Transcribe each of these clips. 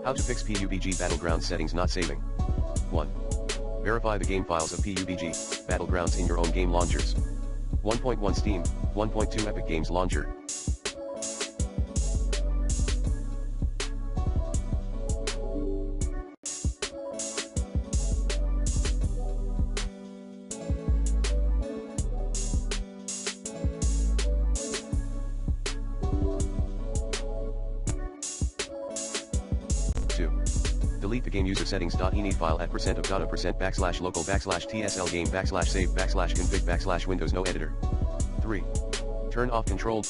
How to fix PUBG Battlegrounds settings not saving. 1. Verify the game files of PUBG Battlegrounds in your own game launchers. 1.1 Steam, 1.2 Epic Games Launcher. 2. Delete the GameUserSettings.ini file at %of.a%\local/tsl game/save/config/windows no editor. 3. Turn off control.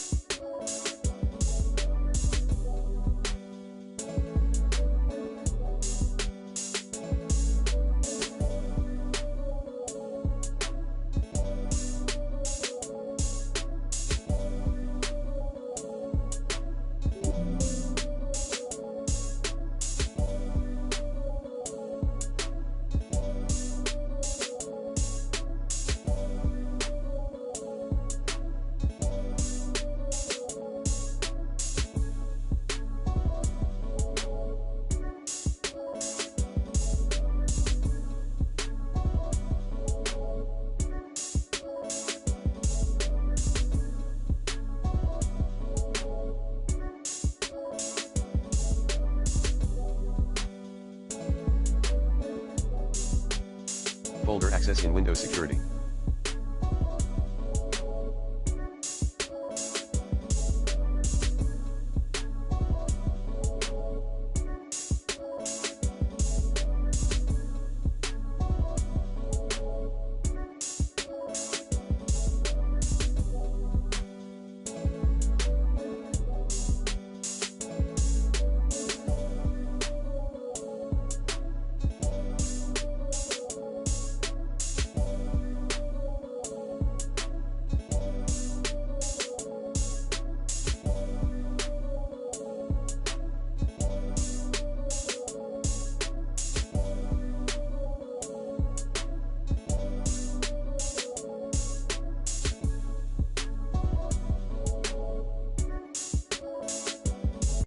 Folder access in Windows Security.